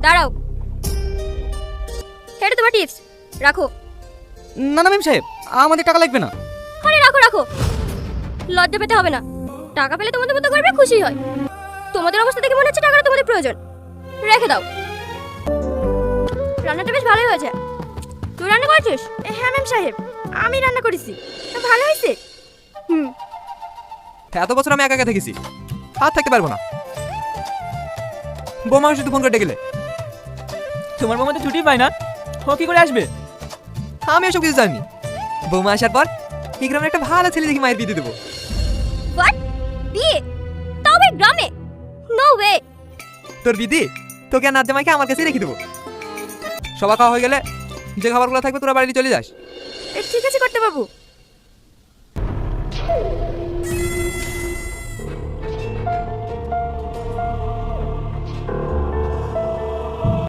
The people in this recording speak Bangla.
দাঁড়াও, এটা তোমার টিপস, রাখো। না না ম্যাম সাহেব, আমাদের টাকা লাগবে না। আরে রাখো রাখো, লজ্জা পেতে হবে না। টাকা পেলে তোমাদের মতো করবে, খুশি হয়। তোমাদের অবস্থা দেখে মনে হচ্ছে টাকাটা তোমাদের প্রয়োজন, রেখে দাও। রান্নাটা বেশ ভালোই হয়েছে। তুই রান্না করেছিস? হ্যাঁ ম্যাম সাহেব, আমি রান্না করেছি। ভালো হয়েছে। হুম। এত বছর আমি একা একা থেকেছি, আর থাকতে পারবো না। বৌমা শুধু ফোন করে ডেকেলে। তোমার মামা তো ছুটি পায় না, ও কি করে আসবে? আমি এসব কিছু জানি। বৌমা আসার পর এই গ্রামের একটা ভালো ছেলে দেখি মায়ের বিয়ে দিয়ে দেবো। হোয়াট? বিয়ে? তবে গ্রামে? No way. তোর বিদি তোকে আর নাজ্জা মাইকে আমার কাছেই রেখে দেবো। সবার খাওয়া হয়ে গেলে যে খাবারগুলো থাকবে তোরা বাড়ি চলে যাস। ঠিক আছে কর্তা বাবু।